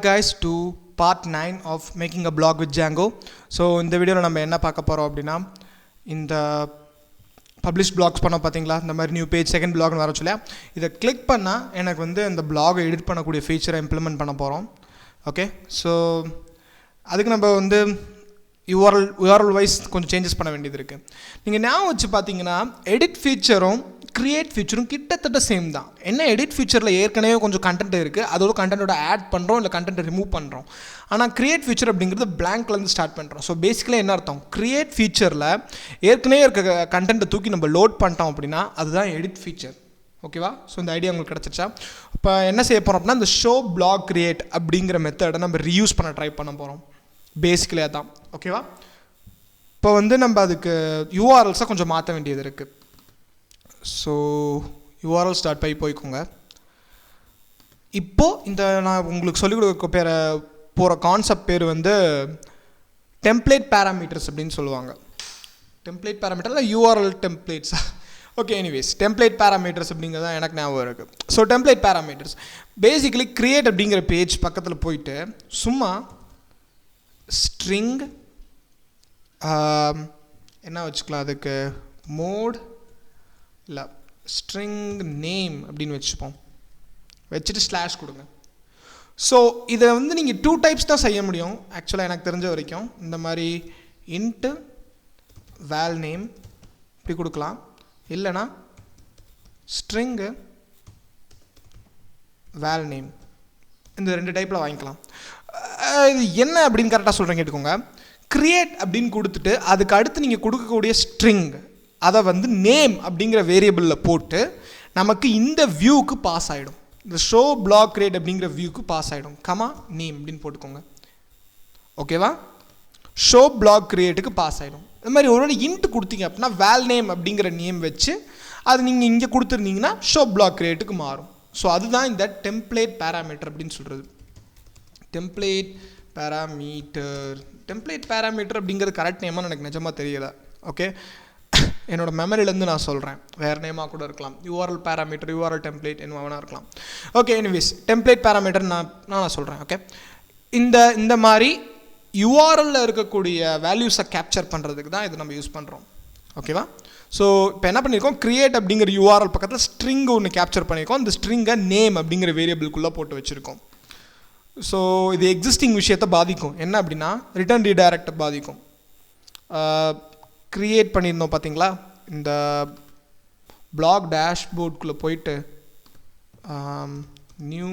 guys to part 9 of making a blog with Django. So இந்த வீடியோல நம்ம என்ன பார்க்க போறோம் அப்படினா இந்த published blogs பண்ண பாத்தீங்களா இந்த மாதிரி நியூ பேஜ் செகண்ட் blog னு வர சொல்லியா இத கிளிக் பண்ணா எனக்கு வந்து அந்த blog எடிட் பண்ணக்கூடிய ஃபீச்சரை இம்ப்ளிமென்ட் பண்ண போறோம். ஓகே சோ அதுக்கு நம்ம வந்து URL வைஸ் கொஞ்சம் சேஞ்சஸ் பண்ண வேண்டியது இருக்கு. நீங்க ஞாபகம் வச்சு பாத்தீங்கன்னா எடிட் ஃபீச்சரும் கிரியேட் ஃபீச்சரும் கிட்டத்தட்ட சேம் தான். என்ன எடிட் ஃபீச்சரில் ஏற்கனவே கொஞ்சம் கண்டென்ட் இருக்குது, அதோட கண்டென்ட்டோட ஆட் பண்ணுறோம் இல்லை கண்டென்ட்டை ரிமூவ் பண்ணுறோம். ஆனால் கிரியேட் ஃபீச்சர் அப்படிங்கிறது பிளாங்க்லேருந்து ஸ்டார்ட் பண்ணுறோம். ஸோ பேசிக்கலி என்ன அர்த்தம், கிரியேட் ஃபீச்சரில் ஏற்கனவே இருக்க கண்டென்ட்டை தூக்கி நம்ம லோட் பண்ணிட்டோம் அப்படின்னா அதுதான் எடிட் ஃபீச்சர். ஓகேவா? ஸோ இந்த ஐடியா உங்களுக்கு கிடச்சிச்சா? இப்போ என்ன செய்ய போகிறோம் அப்படின்னா இந்த ஷோ பிளாக் கிரியேட் அப்படிங்கிற மெத்தடை நம்ம ரீயூஸ் பண்ண ட்ரை பண்ண போகிறோம். பேசிக்கலி அதான். ஓகேவா? இப்போ வந்து நம்ம அதுக்கு யூஆர்எல்ஸை கொஞ்சம் மாற்ற வேண்டியது இருக்குது. ஸோ url.py போய்க்கோங்க. இப்போது இந்த நான் உங்களுக்கு சொல்லிக் கொடுக்க போகிற கான்செப்ட் பேர் வந்து டெம்ப்ளேட் பேராமீட்டர்ஸ் அப்படின்னு சொல்லுவாங்க. டெம்ப்ளேட் பேராமீட்டர் இல்லை URL டெம்ப்ளேட்ஸா? ஓகே எனிவேஸ் டெம்ப்ளேட் பேராமீட்டர்ஸ் அப்படிங்கிறது தான் எனக்கு ஞாபகம் இருக்குது. So template parameters basically create அப்படிங்கிற பேஜ் பக்கத்தில் போயிட்டு சும்மா ஸ்ட்ரிங் என்ன வச்சுக்கலாம், அதுக்கு மோட் இல்லை ஸ்ட்ரிங் நேம் அப்படின்னு வச்சுப்போம். வச்சுட்டு ஸ்லாஷ் கொடுங்க. ஸோ இதை வந்து நீங்கள் 2 டைப்ஸ் தான் செய்ய முடியும் ஆக்சுவலாக எனக்கு தெரிஞ்ச வரைக்கும். இந்த மாதிரி இன்ட்டு வேல் நேம் இப்படி கொடுக்கலாம், இல்லைனா ஸ்ட்ரிங்கு வேல் நேம், இந்த 2 டைப்பில் வாங்கிக்கலாம். இது என்ன அப்படின்னு கரெக்டாக சொல்கிறேன் கேட்டுக்கோங்க. கிரியேட் அப்படின்னு கொடுத்துட்டு அதுக்கு அடுத்து நீங்கள் கொடுக்கக்கூடிய ஸ்ட்ரிங் அதை வந்து நேம் அப்படிங்கிற வேரியபிளில் போட்டு நமக்கு இந்த வியூக்கு பாஸ் ஆகிடும். இந்த ஷோ பிளாக் கிரியேட் அப்படிங்கிற வியூக்கு பாஸ் ஆகிடும். கமா நேம் அப்படின்னு போட்டுக்கோங்க. ஓகேவா? ஷோ பிளாக் கிரியேட்டுக்கு பாஸ் ஆகிடும். இது மாதிரி ஒரு இன்ட் கொடுத்தீங்க அப்படின்னா வேல் நேம் அப்படிங்கிற நேம் வச்சு அது நீங்கள் இங்கே கொடுத்துருந்தீங்கன்னா ஷோ பிளாக் கிரியேட்டுக்கு மாறும். ஸோ அதுதான் இந்த டெம்ப்ளேட் பேராமீட்டர் அப்படின்னு சொல்கிறது. டெம்ப்ளேட் பேராமீட்டர் அப்படிங்கிறது கரெக்ட் நேமாக எனக்கு நிஜமாக தெரியலை. ஓகே என்னோடய மெமரியிலேருந்து நான் சொல்கிறேன், வேறு நேமாக கூட இருக்கலாம். URL பேராமீட்டர், URL டெம்ப்ளேட் என்ன வேணா இருக்கலாம். ஓகே எனிவேஸ் டெம்ப்ளேட் பேராமீட்டர் நான் சொல்கிறேன். ஓகே இந்த மாதிரி URLல இருக்கக்கூடிய வேல்யூஸை கேப்சர் பண்ணுறதுக்கு தான் இதை நம்ம யூஸ் பண்ணுறோம். ஓகேவா? ஸோ இப்போ என்ன பண்ணியிருக்கோம், கிரியேட் அப்படிங்கிற URL பக்கத்தில் ஸ்ட்ரிங் ஒன்று கேப்சர் பண்ணியிருக்கோம். இந்த ஸ்ட்ரிங்கை நேம் அப்படிங்கிற வேரியபிள்குள்ளே போட்டு வச்சுருக்கோம். ஸோ இது எக்ஸிஸ்டிங் விஷயத்தை பாதிக்கும். என்ன அப்படின்னா ரிட்டர்ன் ரீடைரக்டை பாதிக்கும். கிரியேட் பண்ணியிருந்தோம் பார்த்தீங்களா, இந்த பிளாக் டேஷ்போர்டுக்குள்ளே போயிட்டு நியூ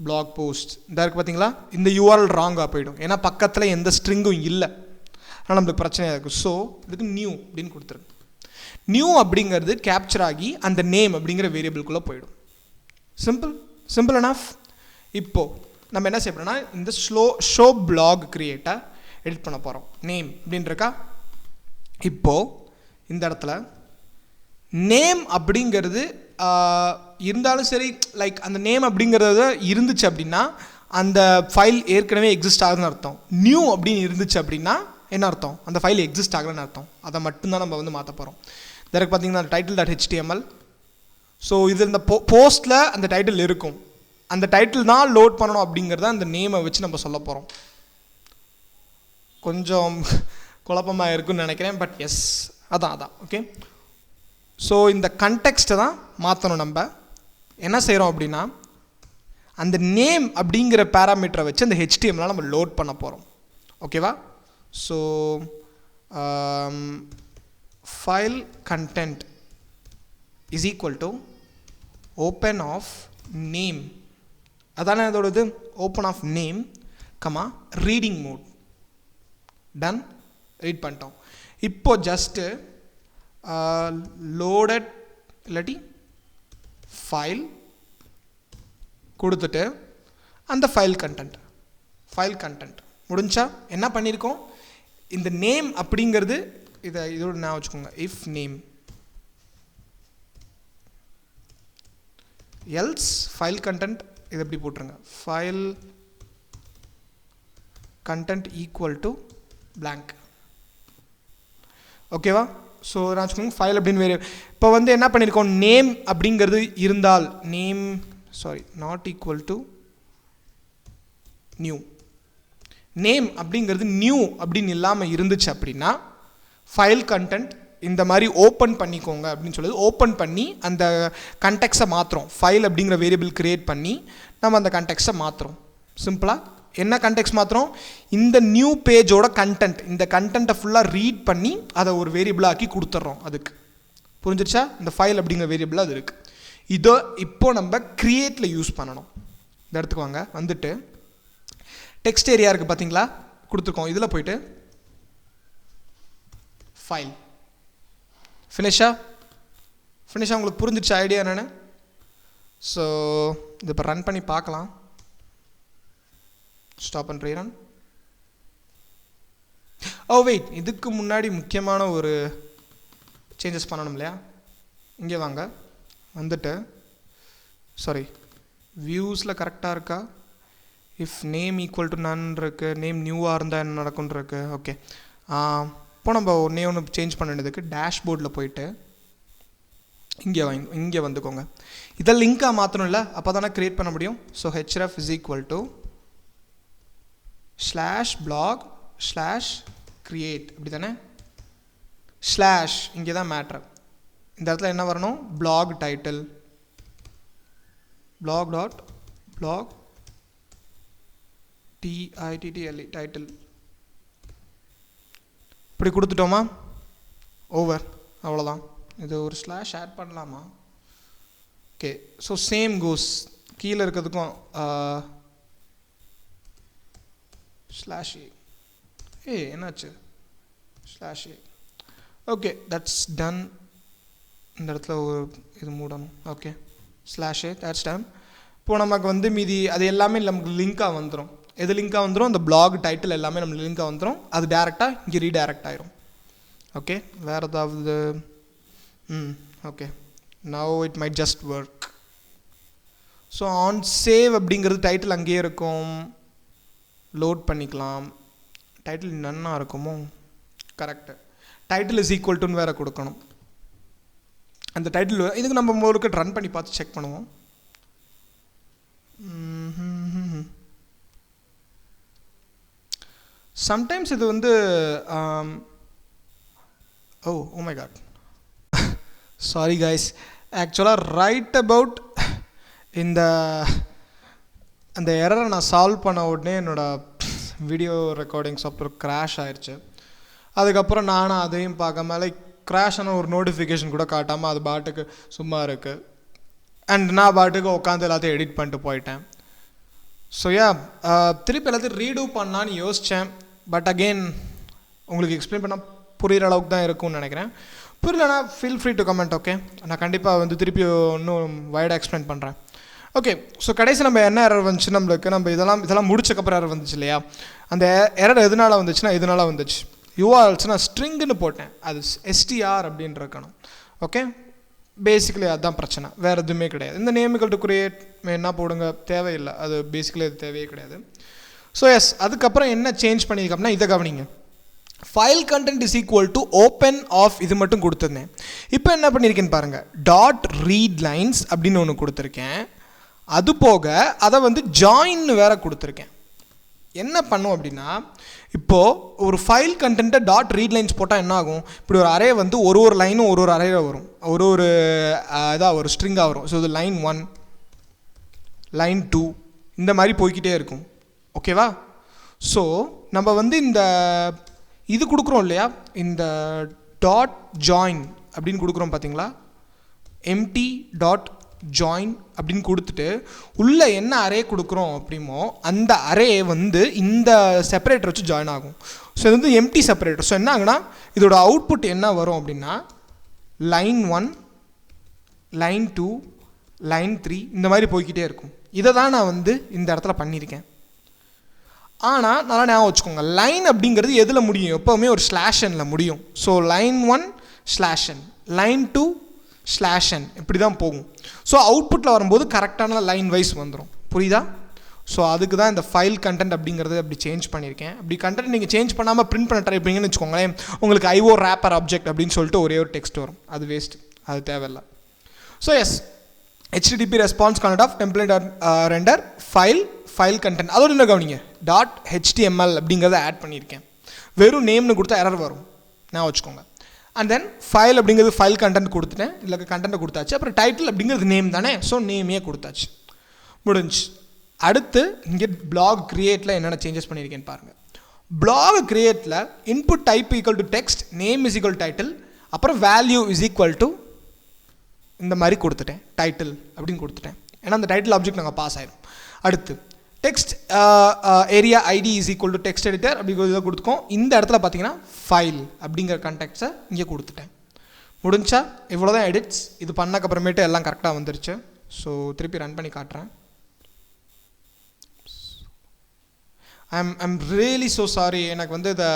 பிளாக் போஸ்ட் இந்த இருக்குது பார்த்தீங்களா, இந்த URL ராங்காக போயிடும். ஏன்னா பக்கத்தில் எந்த ஸ்ட்ரிங்கும் இல்லை, ஆனால் நம்மளுக்கு பிரச்சனையாக இருக்குது. ஸோ இதுக்கு நியூ அப்படின்னு கொடுத்துருங்க. நியூ அப்படிங்கிறது கேப்சர் ஆகி அந்த நேம் அப்படிங்கிற வேரியபிள்குள்ளே போயிடும். Simple enough. இப்போது நம்ம என்ன செய்ய போகிறோம்னா இந்த ஷோ பிளாக் கிரியேட்டை எடிட் பண்ண போகிறோம். நேம் அப்படின்றக்கா. இப்போது இந்த இடத்துல நேம் அப்படிங்கிறது இருந்தாலும் சரி, லைக் அந்த நேம் அப்படிங்கிறது இருந்துச்சு அப்படின்னா அந்த ஃபைல் ஏற்கனவே எக்ஸிஸ்ட் ஆகுதுன்னு அர்த்தம். நியூ அப்படின்னு இருந்துச்சு அப்படின்னா என்ன அர்த்தம், அந்த ஃபைல் எக்ஸிஸ்ட் ஆகலைன்னு அர்த்தம். அதை மட்டும்தான் நம்ம வந்து மாற்ற போகிறோம். இதற்கு பார்த்தீங்கன்னா title.html. ஸோ இது இந்த போஸ்ட்டில் அந்த டைட்டில் இருக்கும், அந்த டைட்டில் தான் லோட் பண்ணணும் அப்படிங்கிறத அந்த நேமை வச்சு நம்ம சொல்ல போகிறோம். கொஞ்சம் குழப்பமாக இருக்குன்னு நினைக்கிறேன், பட் எஸ் அதான். ஓகே ஸோ இந்த கண்டெக்ஸ்ட்டை தான் மாற்றணும். நம்ம என்ன செய்கிறோம் அப்படின்னா அந்த நேம் அப்படிங்கிற பேராமீட்டரை வச்சு அந்த HTML நம்ம லோட் பண்ண போகிறோம். ஓகேவா? So file content is equal to open of name, அதானே அதோடது, open of name comma reading mode. Done. Read பண்ணிட்டோம். இப்போ ஜஸ்ட்டு லோடட் இல்லாட்டி ஃபைல் கொடுத்துட்டு அந்த ஃபைல் கண்டென்ட் முடிஞ்சா என்ன பண்ணியிருக்கோம், இந்த நேம் அப்படிங்கிறது இதோட நான் வச்சுக்கோங்க. If name else file content இது எப்படி போட்டுருங்க, file content equal to blank. ஓகேவா? ஸோ நான் வச்சுக்கோங்க ஃபைல் அப்படின்னு வேறு. இப்போ வந்து என்ன பண்ணியிருக்கோம், நேம் அப்படிங்கிறது இருந்தால் name not equal to new. Name அப்படிங்கிறது நியூ அப்படின்னு இல்லாமல் இருந்துச்சு அப்படின்னா ஃபைல் கண்டென்ட் இந்த மாதிரி ஓப்பன் பண்ணிக்கோங்க அப்படின்னு சொல்லுது. ஓப்பன் பண்ணி அந்த கண்டெக்ஸ்ட்டை மாற்றுறோம். ஃபைல் அப்படிங்கிற வேரியபிள் கிரியேட் பண்ணி நம்ம அந்த கண்டெக்ஸ்ட்டை மாற்றுறோம். சிம்பிளாக என்ன கண்டெக்ஸ்ட் மாற்றுறோம்? இந்த நியூ பேஜோட கண்டென்ட், இந்த கண்டென்ட்டை ஃபுல்லாக ரீட் பண்ணி அதை ஒரு வேரியபிளாக்கி கொடுத்துட்றோம். அதுக்கு புரிஞ்சிருச்சா? இந்த ஃபைல் அப்படிங்கிற வேரியபிள் அது இருக்குது. இதோ இப்போ நம்ம க்ரியேட்டில் யூஸ் பண்ணணும். இந்த இடத்துக்கு வாங்க. வந்துட்டு டெக்ஸ்ட் ஏரியா இருக்குது பார்த்தீங்களா, கொடுத்துருக்கோம். இதில் போயிட்டு ஃபைல் ஃபினிஷாக உங்களுக்கு புரிஞ்சிடுச்சு ஐடியா என்னென்னு? ஸோ இது இப்போ ரன் பண்ணி பார்க்கலாம். Stop and rerun. Oh wait, இதுக்கு முன்னாடி முக்கியமான ஒரு சேஞ்சஸ் பண்ணணும் இல்லையா? இங்கே வாங்க. வந்துட்டு சாரி, வியூஸில் கரெக்டாக இருக்கா? If name equal to none இருக்குது, நேம் நியூவாக இருந்தால் என்ன நடக்கும்னு இருக்கு. ஓகே, இப்போ நம்ம ஒன்றே ஒன்று சேஞ்ச் பண்ண வேண்டியதுக்கு டேஷ்போர்டில் போயிட்டு இங்கே வந்துக்கோங்க. இதை லிங்காக மாற்றணும் இல்லை? அப்போ தானே க்ரியேட் பண்ண முடியும். So href is equal to /blog/create அப்படி தானே? ஸ்லாஷ் இங்கே தான் மேட்ரு. இந்த இடத்துல என்ன வரணும்? blog title blog title title இப்படி கொடுத்துட்டோமா? ஓவர், அவ்வளோதான். இது ஒரு ஸ்லாஷ் ஆட் பண்ணலாமா? ஓகே, ஸோ சேம் கோஸ் கீழே இருக்கிறதுக்கும் ஸ்லாஷ் என்னாச்சு? Slash okay, that's done. இந்த இடத்துல ஒரு இது மூடணும். Okay, slash that's done. இப்போ நமக்கு வந்து மீதி அது எல்லாமே நமக்கு லிங்காக வந்துடும். எது லிங்காக வந்துடும்? அந்த பிளாக் டைட்டில் எல்லாமே நம்மளுக்கு லிங்காக வந்துடும். அது டேரெக்டாக இங்கே ரீடைரக்ட் ஆயிரும். ஓகே, வேறு ஏதாவது? Okay, now it might just work. So on save அப்படிங்கிறது டைட்டில் அங்கேயே இருக்கும். லோட் பண்ணிக்கலாம். டைட்டில் நன்னா இருக்குமோ? கரெக்டு. டைட்டில் இஸ் ஈக்குவல் டுன்னு வேறு கொடுக்கணும். அந்த டைட்டில் இதுக்கு நம்ம ஒரு ரன் பண்ணி பார்த்து செக் பண்ணுவோம். சம்டைம்ஸ் இது வந்து oh my god, sorry guys. ஆக்சுவலாக ரைட் அபவுட் இந்த அந்த எரரை நான் சால்வ் பண்ண உடனே என்னோடய வீடியோ ரெக்கார்டிங்ஸ் அப்புறம் க்ராஷ் ஆயிடுச்சு. அதுக்கப்புறம் நானும் அதையும் பார்க்காம லைக் க்ராஷ் ஆன ஒரு நோட்டிஃபிகேஷன் கூட காட்டாமல் அது பாட்டுக்கு சும்மா இருக்குது. அண்ட் நான் பாட்டுக்கு உட்காந்து எல்லாத்தையும் எடிட் பண்ணிட்டு போயிட்டேன். ஸோ திருப்பி எல்லாத்தையும் ரீடூ பண்ணான்னு யோசித்தேன். பட் அகெயின் உங்களுக்கு எக்ஸ்பிளைன் பண்ணால் புரிகிற அளவுக்கு தான் இருக்கும்னு நினைக்கிறேன். புரியலனா feel free to comment. Okay, நான் கண்டிப்பாக வந்து திருப்பி இன்னும் வைடாக எக்ஸ்பிளைன் பண்ணுறேன். ஓகே, ஸோ கடைசி நம்ம என்ன எரர் வந்துச்சு நம்மளுக்கு? நம்ம இதெல்லாம் முடிச்சக்கப்புறம் எரர் வந்துச்சு இல்லையா? அந்த எரர் எதனால் வந்துச்சுன்னா இதனால் வந்துச்சு. யூஆர்எல்ஸ் நான் ஸ்ட்ரிங்குன்னு போட்டேன், அது str அப்படின்னு இருக்கணும். ஓகே, பேசிக்கலி அதுதான் பிரச்சனை, வேறு எதுவுமே கிடையாது. இந்த நேமிக்கல் டு கிரியேட் என்ன போடுங்க தேவையில்லை, அது பேசிக்கலி அது தேவையே கிடையாது. ஸோ எஸ், அதுக்கப்புறம் என்ன சேஞ்ச் பண்ணியிருக்க அப்படின்னா இதை கவனிங்க. File content is equal to open of இது மட்டும் கொடுத்துருந்தேன். இப்போ என்ன பண்ணியிருக்கேன்னு பாருங்கள், டாட் ரீட் லைன்ஸ் அப்படின்னு ஒன்று கொடுத்துருக்கேன். அது போக அதை வந்து ஜாயின்னு வேறு கொடுத்துருக்கேன். என்ன பண்ணும் அப்படின்னா, இப்போது ஒரு ஃபைல் கண்டென்ட்டை டாட் ரீட் லைன்ஸ் போட்டால் என்ன ஆகும்? இப்படி ஒரு அரே வந்து ஒரு லைனும் ஒரு அரேயில் வரும், ஒரு இதாக ஒரு ஸ்ட்ரிங்காக வரும். ஸோ இது லைன் 1 லைன் 2 இந்த மாதிரி போய்கிட்டே இருக்கும். ஓகேவா? ஸோ நம்ம வந்து இந்த இது கொடுக்குறோம் இல்லையா, இந்த டாட் ஜாயின் அப்படின்னு கொடுக்குறோம் பார்த்தீங்களா, எம்டி டாட் ஜாயின் அப்படின்னு கொடுத்துட்டு உள்ளே என்ன அரே கொடுக்குறோம் அப்படிமோ அந்த அரே வந்து இந்த செப்பரேட்டர் வச்சு ஜாயின் ஆகும். ஸோ இது வந்து எம்டி செப்பரேட்டர். ஸோ என்ன ஆகுனா இதோட அவுட்புட் என்ன வரும் அப்படின்னா லைன் 1 லைன் 2 லைன் 3 இந்த மாதிரி போய்கிட்டே இருக்கும். இதை தான் நான் வந்து இந்த இடத்துல பண்ணியிருக்கேன். ஆனால் நல்லா ஞாபகம் வச்சுக்கோங்க, லைன் அப்படிங்கிறது எதில் முடியும்? எப்போவுமே ஒரு ஸ்லாஷனில் முடியும். ஸோ லைன் 1 ஸ்லாஷன், லைன் 2 ஸ்லாஷன், இப்படி தான் போகும். ஸோ அவுட்புட்டில் வரும்போது கரெக்டான லைன் வைஸ் வந்துடும். புரியுதா? ஸோ அதுக்கு தான் இந்த ஃபைல் கண்டென்ட் அப்படிங்கிறது அப்படி சேஞ்ச் பண்ணியிருக்கேன். அப்படி கண்டென்ட் நீங்கள் சேஞ்ச் பண்ணாமல் பிரிண்ட் பண்ண ட்ரை பண்ணிங்கன்னு வச்சுக்கோங்களேன், உங்களுக்கு ஐஓ ரேப்பர் ஆப்ஜெக்ட் அப்படின்னு சொல்லிட்டு ஒரே ஒரு டெக்ஸ்ட் வரும். அது வேஸ்ட், அது தேவையில்லை. So yes, HTTP response content of template render file file content, அதோட என்ன கவனிங்க, .html அப்படிங்கிறத ஆட் பண்ணியிருக்கேன். வெறும் நேம்னு கொடுத்தா எரர் வரும், நான் வச்சுக்கோங்க. அண்ட் தென் ஃபைல் அப்படிங்கிறது ஃபைல் கண்டென்ட் கொடுத்துட்டேன், இல்லை கண்டென்ட்டை கொடுத்தாச்சு. அப்புறம் டைட்டில் அப்படிங்கிறது நேம் தானே, ஸோ நேமே கொடுத்தாச்சு, முடிஞ்சு. அடுத்து இங்கே blog கிரியேட்டில் என்னென்ன சேஞ்சஸ் பண்ணியிருக்கேன்னு பாருங்கள். blog கிரியேட்டில் input type equal to text, name is equal title, அப்புறம் வேல்யூ இஸ் ஈக்குவல் டு இந்த மாதிரி கொடுத்துட்டேன், டைட்டில் அப்படின்னு கொடுத்துட்டேன். ஏன்னா அந்த டைட்டில் ஆப்ஜெக்ட் நாங்கள் பாஸ் ஆயிடும். அடுத்து text area ID is equal to text editor அப்படிங்கிறத கொடுத்துக்கோம். இந்த இடத்துல பார்த்தீங்கன்னா ஃபைல் அப்படிங்கிற கான்டெக்ட்ஸை இங்கே கொடுத்துட்டேன். முடிஞ்சா இவ்வளோ தான் எடிட்ஸ். இது பண்ணக்கப்புறமேட்டு எல்லாம் கரெக்டாக வந்துருச்சு. ஸோ திருப்பி ரன் பண்ணி காட்டுறேன். I'm really so sorry. எனக்கு வந்து இதை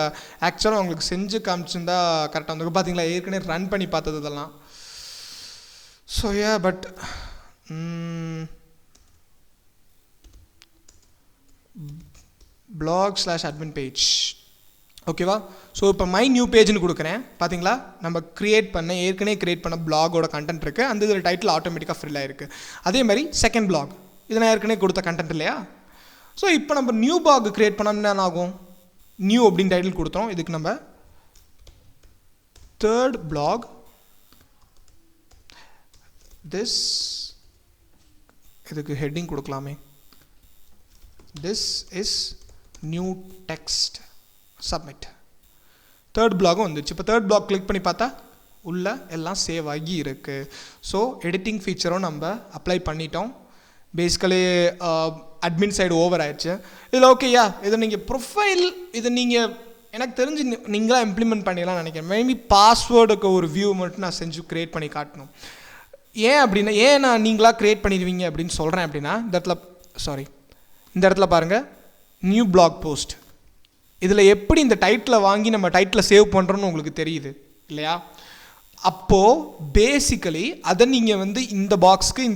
ஆக்சுவலாக உங்களுக்கு செஞ்சு காமிச்சிருந்தா கரெக்டாக வந்து பார்த்தீங்களா, ஏற்கனவே ரன் பண்ணி பார்த்தது இதெல்லாம். So yeah but blog/admin page ஓகேவா. ஸோ இப்போ மை நியூ பேஜ்னு கொடுக்குறேன். பார்த்தீங்களா, நம்ம ஏற்கனவே க்ரியேட் பண்ண பிளாகோட கண்டென்ட் இருக்குது. அந்த இதில் டைட்டில் ஆட்டோமேட்டிக்காக ஃபில் ஆகிருக்கு. அதே மாதிரி செகண்ட் பிளாக், இது நான் ஏற்கனவே கொடுத்த கண்டென்ட் இல்லையா. ஸோ இப்போ நம்ம நியூ பிளாக் க்ரியேட் பண்ணோம்னா என்ன ஆகும், நியூ அப்படின்னு டைட்டில் கொடுத்தோம். இதுக்கு நம்ம தேர்ட் பிளாக் திஸ், இதுக்கு ஹெட்டிங் கொடுக்கலாமே, this is new text submit. Third பிளாகும் வந்துச்சு. இப்போ தேர்ட் பிளாக் கிளிக் பண்ணி பார்த்தா உள்ள எல்லாம் சேவ் ஆகி இருக்குது. ஸோ எடிட்டிங் ஃபீச்சரும் நம்ம அப்ளை பண்ணிட்டோம். பேசிக்கலி அட்மின் சைடு ஓவர் ஆயிடுச்சு. இதில் ஓகேயா, இதை நீங்கள் ப்ரொஃபைல், இதை நீங்கள் எனக்கு தெரிஞ்சு நீங்களாக இம்ப்ளிமெண்ட் பண்ணிடலாம்னு நினைக்கிறேன். மேபி பாஸ்வேர்டுக்கு ஒரு வியூ மட்டும் நான் செஞ்சு க்ரியேட் பண்ணி காட்டணும். ஏன் அப்படின்னா, ஏன் நான் நீங்களாக க்ரியேட் பண்ணிடுவீங்க அப்படின்னு சொல்கிறேன் அப்படின்னா, இந்த இடத்துல பாருங்கள், நியூ பிளாக் போஸ்ட். இதில் எப்படி இந்த டைட்டில் வாங்கி நம்ம டைட்டில் சேவ் பண்ணுறோன்னு உங்களுக்கு தெரியுது இல்லையா. அப்போது பேசிக்கலி அதை நீங்கள் வந்து இந்த பாக்ஸ்க்கு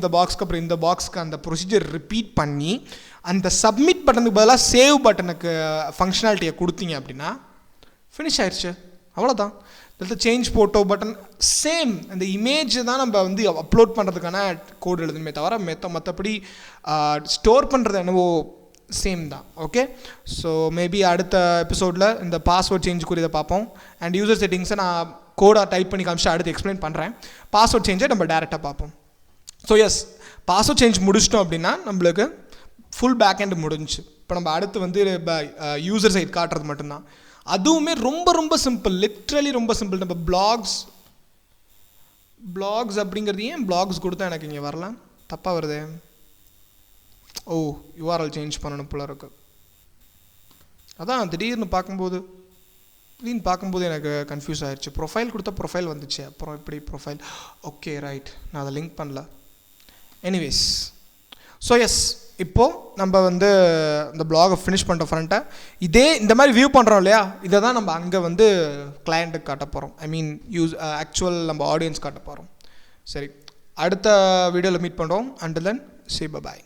அப்புறம் இந்த பாக்ஸ்க்கு அந்த ப்ரொசீஜர் ரிப்பீட் பண்ணி அந்த சப்மிட் பட்டனுக்கு பதிலாக சேவ் பட்டனுக்கு ஃபங்க்ஷனாலிட்டியை கொடுத்தீங்க அப்படின்னா ஃபினிஷ் ஆயிடுச்சு, அவ்வளோதான். இதில் சேஞ்ச் ஃபோட்டோ பட்டன் சேம், அந்த இமேஜ் தான் நம்ம வந்து அப்லோட் பண்ணுறதுக்கான கோட் எழுதுமே தவிர மற்றபடி ஸ்டோர் பண்ணுறது என்னவோ சேம் தான். ஓகே, ஸோ மேபி அடுத்த எபிசோடில் இந்த பாஸ்வேர்ட் சேஞ்சுக்குரியதை பார்ப்போம். அண்ட் யூசர் செட்டிங்ஸை நான் கோடாக டைப் பண்ணி காமிச்சு அடுத்து எக்ஸ்பிளைன் பண்ணுறேன். பாஸ்வேர்ட் சேஞ்சை நம்ம டேரெக்டாக பார்ப்போம். ஸோ எஸ், பாஸ்வேர்ட் சேஞ்ச் முடிச்சிட்டோம் அப்படின்னா நம்மளுக்கு ஃபுல் பேக் எண்ட் முடிஞ்சு. இப்போ நம்ம அடுத்து வந்து யூசர் சைட் காட்டுறது மட்டும்தான். அதுவுமே ரொம்ப ரொம்ப சிம்பிள், லிட்ரலி ரொம்ப சிம்பிள். நம்ம பிளாக்ஸ் அப்படிங்கிறது, ஏன் பிளாக்ஸ் கொடுத்தா எனக்கு இங்கே வரலாம், தப்பாக வருது. ஓ, யூஆர்எல் சேஞ்ச் பண்ணணும் போல இருக்கு. அதான் திடீர்னு பார்க்கும்போது எனக்கு கன்ஃபியூஸ் ஆயிடுச்சு. ப்ரொஃபைல் கொடுத்தா ப்ரொஃபைல் வந்துச்சு, அப்புறம் இப்படி ப்ரொஃபைல். ஓகே ரைட், நான் அதை லிங்க் பண்ணல. எனிவேஸ், ஸோ எஸ், இப்போது நம்ம வந்து இந்த பிளாகை ஃபினிஷ் பண்ணுற ஃப்ரண்ட்டை இந்த மாதிரி வியூ பண்ணுறோம் இல்லையா, இதை தான் நம்ம அங்கே வந்து கிளையண்ட்டுக்கு காட்ட போகிறோம். ஐ மீன் ஆக்சுவல் நம்ம ஆடியன்ஸ் காட்ட போகிறோம். சரி, அடுத்த வீடியோவில் மீட் பண்ணுறோம். Until then, say by.